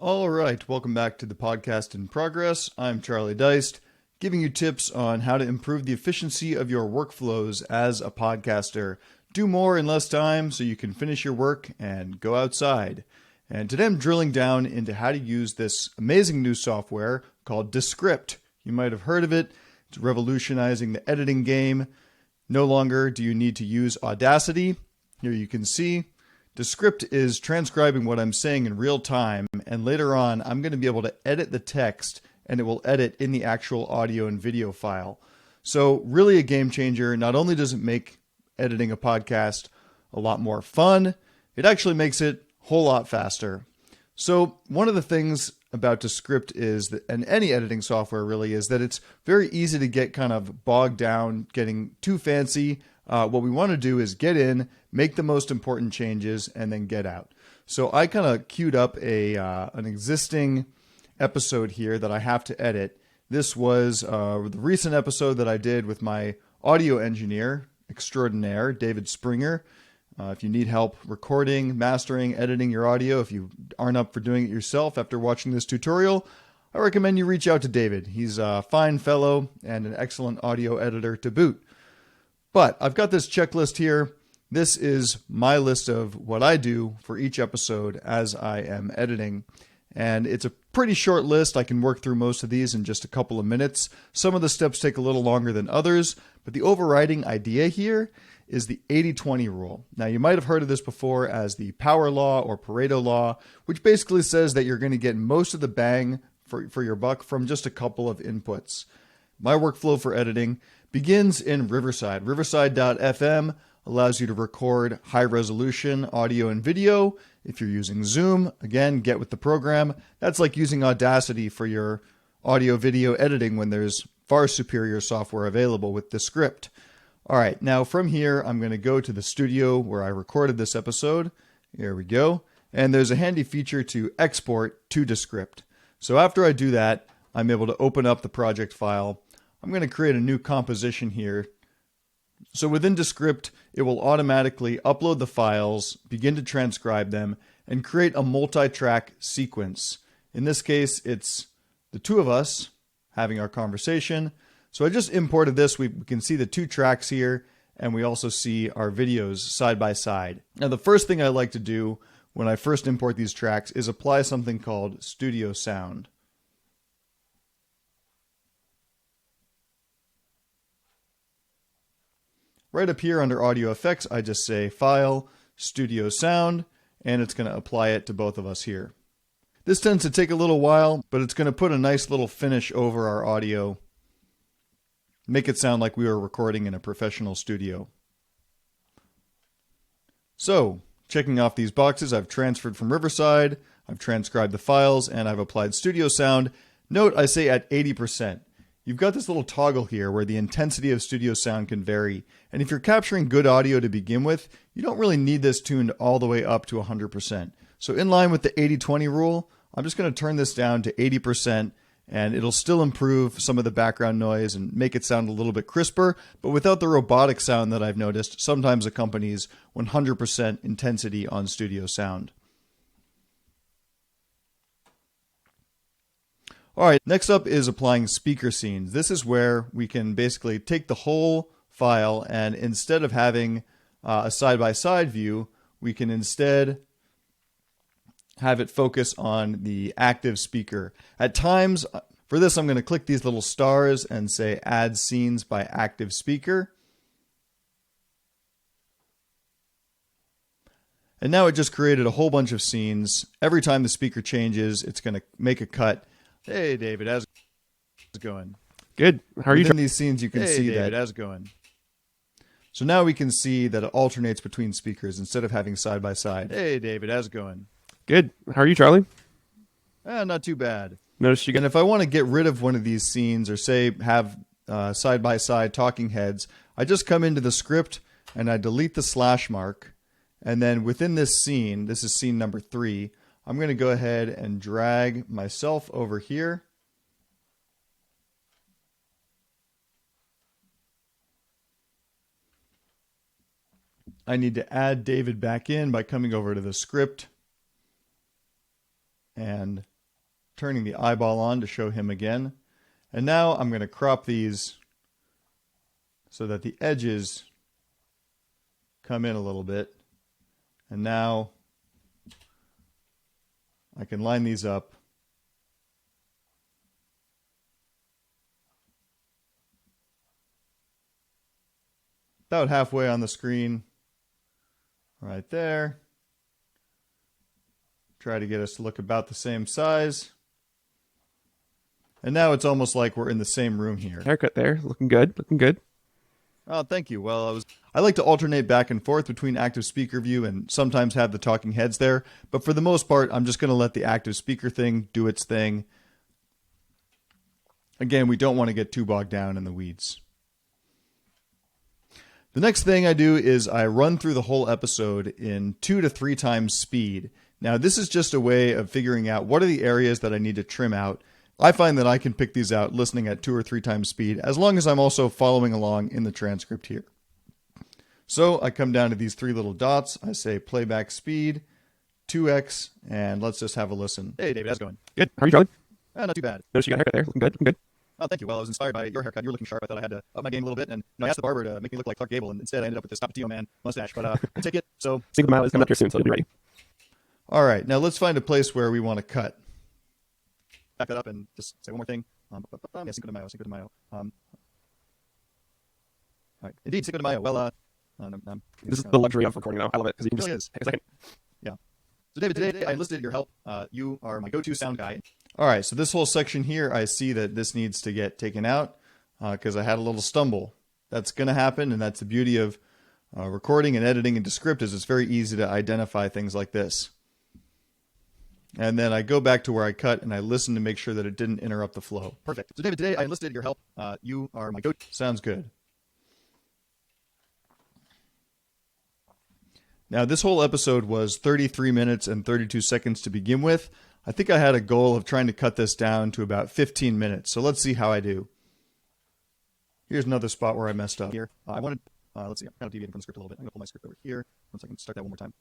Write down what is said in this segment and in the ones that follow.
All right, welcome back to the podcast in progress. I'm Charlie Deist, giving you tips on how to improve the efficiency of your workflows as a podcaster. Do more in less time so you can finish your work and go outside. And today I'm drilling down into how to use this amazing new software called Descript. You might have heard of it. It's revolutionizing the editing game. No longer do you need to use Audacity. Here you can see Descript is transcribing what I'm saying in real time, and later on I'm going to be able to edit the text and it will edit in the actual audio and video file. So really a game changer. Not only does it make editing a podcast a lot more fun, it actually makes it a whole lot faster. So one of the things about Descript is that, and any editing software really, is that it's very easy to get kind of bogged down, getting too fancy. What we want to do is get in, make the most important changes, and then get out. So I kind of queued up an existing episode here that I have to edit. This was the recent episode that I did with my audio engineer extraordinaire, David Springer. If you need help recording, mastering, editing your audio, if you aren't up for doing it yourself after watching this tutorial, I recommend you reach out to David. He's a fine fellow and an excellent audio editor to boot. But I've got this checklist here. This is my list of what I do for each episode as I am editing. And it's a pretty short list. I can work through most of these in just a couple of minutes. Some of the steps take a little longer than others, but the overriding idea here is the 80-20 rule. Now, you might have heard of this before as the power law or Pareto law, which basically says that you're going to get most of the bang for your buck from just a couple of inputs. My workflow for editing begins in Riverside. Riverside.fm allows you to record high-resolution audio and video. If you're using Zoom, again, get with the program. That's like using Audacity for your audio-video editing when there's far superior software available with Descript. All right, now from here, I'm going to go to the studio where I recorded this episode. Here we go. And there's a handy feature to export to Descript. So after I do that, I'm able to open up the project file. I'm going to create a new composition here. So within Descript, it will automatically upload the files, begin to transcribe them, and create a multi-track sequence. In this case, it's the two of us having our conversation. So I just imported this. We can see the two tracks here, and we also see our videos side by side. Now, the first thing I like to do when I first import these tracks is apply something called Studio Sound. Right up here under Audio Effects, I just say File, Studio Sound, and it's going to apply it to both of us here. This tends to take a little while, but it's going to put a nice little finish over our audio. Make it sound like we were recording in a professional studio. So, checking off these boxes, I've transferred from Riverside, I've transcribed the files, and I've applied Studio Sound. Note I say at 80%. You've got this little toggle here where the intensity of studio sound can vary. And if you're capturing good audio to begin with, you don't really need this tuned all the way up to 100%. So in line with the 80-20 rule, I'm just going to turn this down to 80%, and it'll still improve some of the background noise and make it sound a little bit crisper, but without the robotic sound that I've noticed sometimes accompanies 100% intensity on studio sound. All right, next up is applying speaker scenes. This is where we can basically take the whole file, and instead of having a side-by-side view, we can instead have it focus on the active speaker. At times, for this, I'm going to click these little stars and say Add Scenes by Active Speaker. And now it just created a whole bunch of scenes. Every time the speaker changes, it's going to make a cut. Hey, David, how's it going? Good. How are you? In these scenes, you can see David, how's it going? So now we can see that it alternates between speakers instead of having side by side. Hey, David, how's it going? Good. How are you, Charlie? Not too bad. Notice you. And if I want to get rid of one of these scenes, or say have side by side talking heads, I just come into the script and I delete the slash mark, and then within this scene, this is scene number 3. I'm going to go ahead and drag myself over here. I need to add David back in by coming over to the script and turning the eyeball on to show him again. And now I'm going to crop these so that the edges come in a little bit. And now I can line these up. About halfway on the screen, right there. Try to get us to look about the same size. And now it's almost like we're in the same room here. Haircut there. Looking good. Looking good. Oh, thank you. Well, I like to alternate back and forth between active speaker view and sometimes have the talking heads there. But for the most part, I'm just going to let the active speaker thing do its thing. Again, we don't want to get too bogged down in the weeds. The next thing I do is I run through the whole episode in 2 to 3 times speed. Now, this is just a way of figuring out what are the areas that I need to trim out. I find that I can pick these out listening at 2 or 3 times speed, as long as I'm also following along in the transcript here. So I come down to these 3 little dots. I say playback speed, 2x, and let's just have a listen. Hey, David, how's it going? Good. How are you, Charlie? Not too bad. Notice you got a haircut there. Looking good. Looking good. Oh, thank you. Well, I was inspired by your haircut. You were looking sharp. I thought I had to up my game a little bit, and I asked the barber to make me look like Clark Gable, and instead I ended up with this Tapatio Man mustache. But I take it. So Single mile is coming up here soon, so it'll be ready. All right, now let's find a place where we want to cut. Back that up and just say one more thing. Yeah, Cinco de Mayo, Cinco de Mayo. All right, indeed, Cinco de Mayo. Well, This is the luxury of recording, though. I love it because you can It just really is. take a second. Yeah. So David, today I enlisted your help. You are my go-to sound guy. All right, so this whole section here, I see that this needs to get taken out because I had a little stumble. That's going to happen, and that's the beauty of recording and editing and Descript is it's very easy to identify things like this. And then I go back to where I cut and I listen to make sure that it didn't interrupt the flow. Perfect. So David, today I enlisted your help. You are my go-to. Sounds good. Now, this whole episode was 33 minutes and 32 seconds to begin with. I think I had a goal of trying to cut this down to about 15 minutes. So let's see how I do. Here's another spot where I messed up. Here, I wanted, let's see, I'm kind of deviating from the script a little bit. I'm going to pull my script over here. Once I can start that one more time.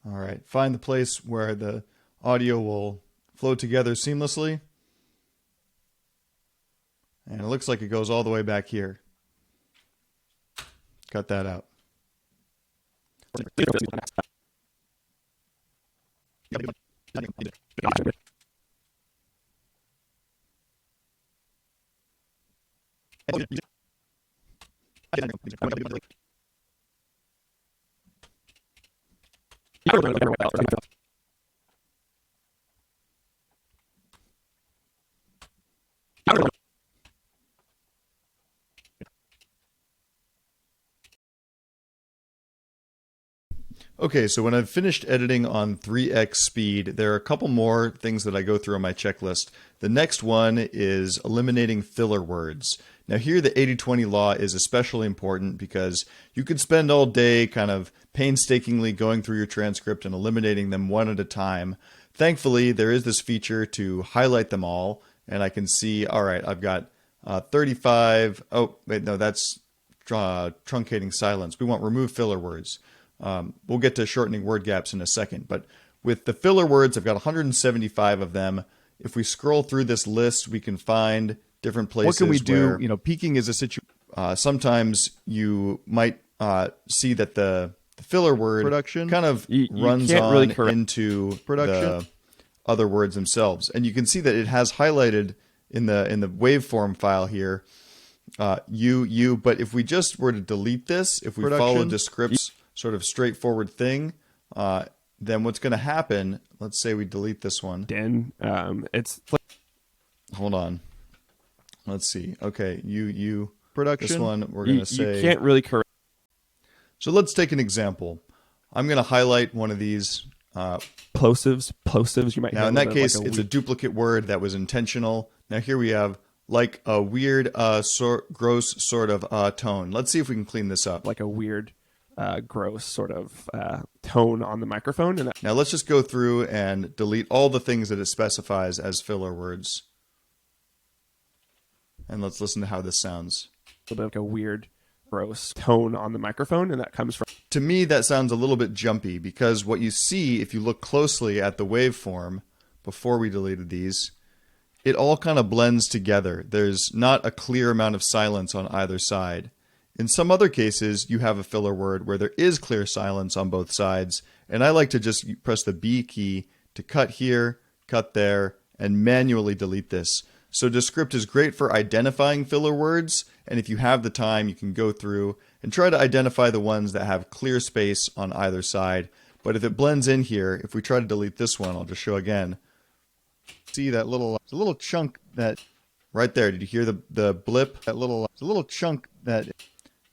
All right, find the place where the audio will flow together seamlessly. And it looks like it goes all the way back here. Cut that out. Okay, so when I've finished editing on 3x speed, there are a couple more things that I go through on my checklist. The next one is eliminating filler words. Now here the 80-20 law is especially important because you could spend all day kind of painstakingly going through your transcript and eliminating them one at a time. Thankfully, there is this feature to highlight them all, and I can see, all right, I've got 35, oh, wait, no, that's truncating silence. We want remove filler words. We'll get to shortening word gaps in a second, but with the filler words, I've got 175 of them. If we scroll through this list, we can find different places. What can we do? You know, peaking is a situation. Sometimes you might see that the filler word production kind of runs on really into the other words themselves, and you can see that it has highlighted in the waveform file here. But if we just were to delete this, if we follow Descript's sort of straightforward thing, then what's going to happen, let's say we delete this one. Then Hold on. Let's see. Okay, you production. This one we're going to say. You can't really correct. So let's take an example. I'm going to highlight one of these. Plosives. You might. Now in that case, it's a duplicate word that was intentional. Now here we have like a weird, gross sort of tone. Let's see if we can clean this up. Like a weird, gross sort of tone on the microphone. And now let's just go through and delete all the things that it specifies as filler words. And let's listen to how this sounds. A little bit like a weird, gross tone on the microphone, and that comes from... To me, that sounds a little bit jumpy, because what you see, if you look closely at the waveform, before we deleted these, it all kind of blends together. There's not a clear amount of silence on either side. In some other cases, you have a filler word where there is clear silence on both sides, and I like to just press the B key to cut here, cut there, and manually delete this. So Descript is great for identifying filler words, and if you have the time, you can go through and try to identify the ones that have clear space on either side. But if it blends in here, if we try to delete this one, I'll just show again. See that little chunk that right there? Did you hear the blip? That little chunk that.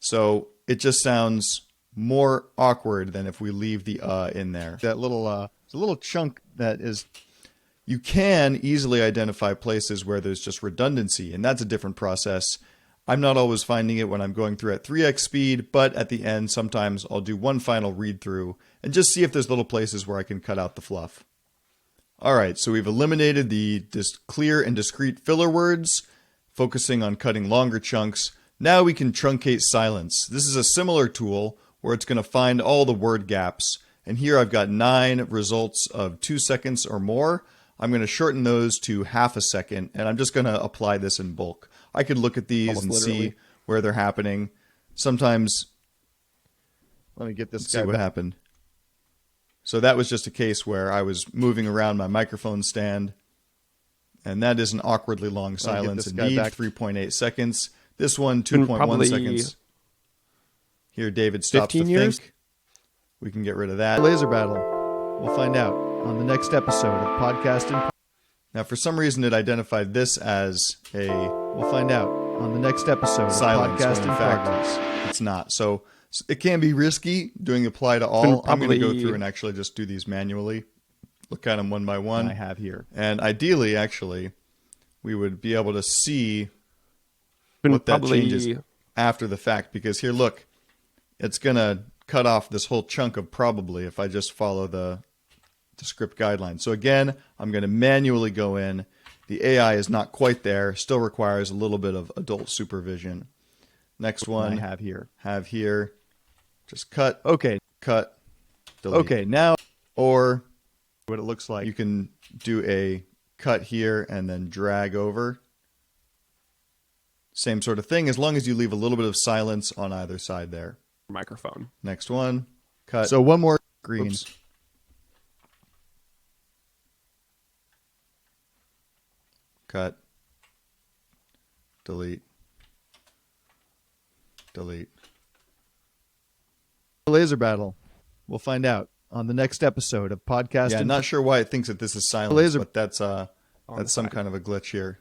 So it just sounds more awkward than if we leave the in there. That little chunk that is. You can easily identify places where there's just redundancy, and that's a different process. I'm not always finding it when I'm going through at 3x speed, but at the end, sometimes I'll do one final read through and just see if there's little places where I can cut out the fluff. All right, so we've eliminated the clear and discrete filler words, focusing on cutting longer chunks. Now we can truncate silence. This is a similar tool where it's going to find all the word gaps. And here I've got 9 results of 2 seconds or more. I'm going to shorten those to half a second, and I'm just going to apply this in bulk. I could look at these and see where they're happening. Sometimes, let me get this guy. See what happened. So that was just a case where I was moving around my microphone stand, and that is an awkwardly long silence. Indeed, 3.8 seconds. This one, 2.1 seconds. Here, David stops to think. We can get rid of that. Laser battle. We'll find out on the next episode of Podcast. Now, for some reason, it identified this as a. We'll find out on the next episode silence, of Podcast in fact, it's not. So it can be risky doing apply to all. I'm going to go through and actually just do these manually. Look at them one by one. I have here. And ideally, actually, we would be able to see what that changes after the fact. Because here, look, it's going to cut off this whole chunk of probably if I just follow the script guidelines. So again, I'm going to manually go in. The AI is not quite there. Still requires a little bit of adult supervision. Next one. I have here. Have here. Just cut. Okay. Cut. Delete. Okay, now. Or what it looks like. You can do a cut here and then drag over. Same sort of thing, as long as you leave a little bit of silence on either side there. Microphone. Next one. Cut. So one more green. Oops. Cut. Delete. Delete. Laser battle. We'll find out on the next episode of Podcast. Yeah, I'm not sure why it thinks that this is silence, but that's some kind of a glitch here.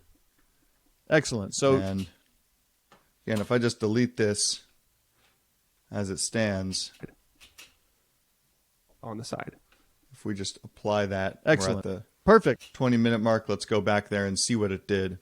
Excellent. So, and again, if I just delete this as it stands on the side, if we just apply that, excellent. We're at the perfect 20-minute mark. Let's go back there and see what it did.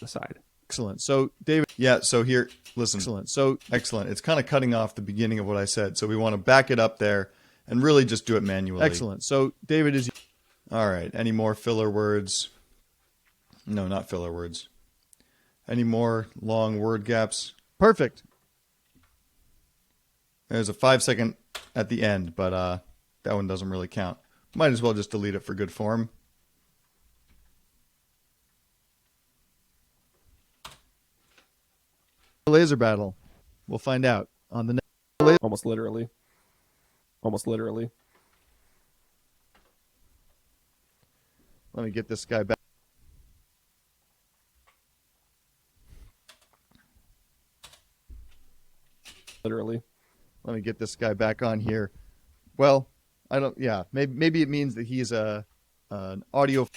the side. Excellent. So, David. Yeah, so here, listen. Excellent. So, excellent. It's kind of cutting off the beginning of what I said. So we want to back it up there and really just do it manually. Excellent. So, David is. All right. Any more filler words? No, not filler words. Any more long word gaps? Perfect. There's a 5-second at the end, but that one doesn't really count. Might as well just delete it for good form. Laser battle. We'll find out on the next. Almost literally. Let me get this guy back. Literally. Let me get this guy back on here. Well, I don't. Yeah, maybe it means that he's an audio.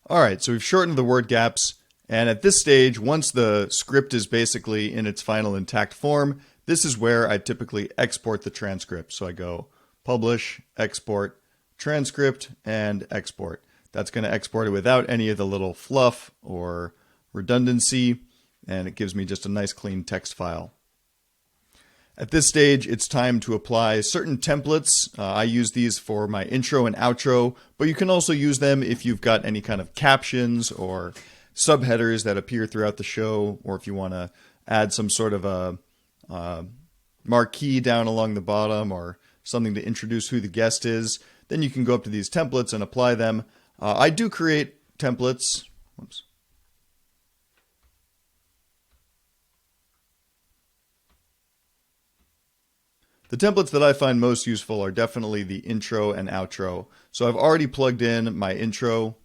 All right, so we've shortened the word gaps. And at this stage, once the script is basically in its final intact form, this is where I typically export the transcript. So I go publish, export, transcript, and export. That's going to export it without any of the little fluff or redundancy, and it gives me just a nice clean text file. At this stage, it's time to apply certain templates. I use these for my intro and outro, but you can also use them if you've got any kind of captions or subheaders that appear throughout the show, or if you want to add some sort of a marquee down along the bottom or something to introduce who the guest is. Then you can go up to these templates and apply them. I do create templates. Whoops. The templates that I find most useful are definitely the intro and outro. So I've already plugged in my intro.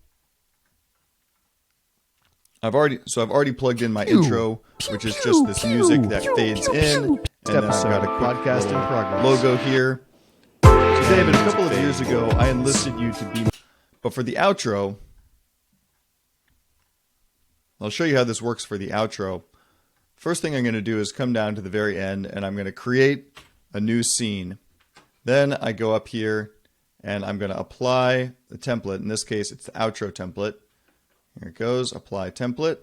I've already plugged in my intro, which is just this music that fades in, and then I've got a podcast in progress logo here. So David, a couple of years ago, I enlisted you to be, but for the outro, I'll show you how this works for the outro. First thing I'm going to do is come down to the very end, and I'm going to create a new scene. Then I go up here and I'm going to apply the template. In this case, it's the outro template. Here it goes, apply template.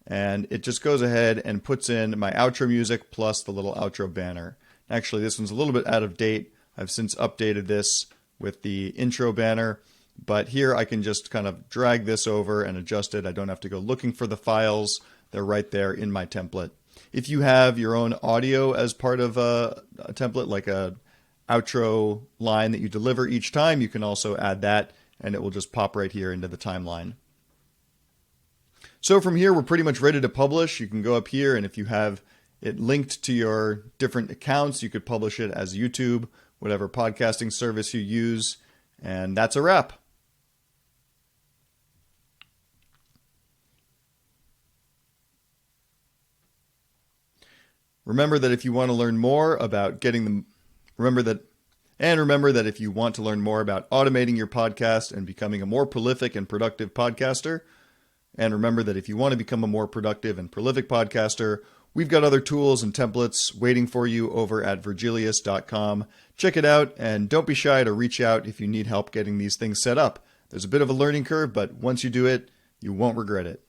And it just goes ahead and puts in my outro music plus the little outro banner. Actually, this one's a little bit out of date. I've since updated this with the intro banner. But here I can just kind of drag this over and adjust it. I don't have to go looking for the files. They're right there in my template. If you have your own audio as part of a template, like a outro line that you deliver each time, you can also add that, and it will just pop right here into the timeline. So from here, we're pretty much ready to publish. You can go up here, and if you have it linked to your different accounts, you could publish it as YouTube, whatever podcasting service you use, and that's a wrap. Remember that if you want to learn more about remember that if you want to learn more about automating your podcast and becoming a more prolific and productive podcaster, and remember that if you want to become a more productive and prolific podcaster, we've got other tools and templates waiting for you over at virgilius.com. Check it out, and don't be shy to reach out if you need help getting these things set up. There's a bit of a learning curve, but once you do it, you won't regret it.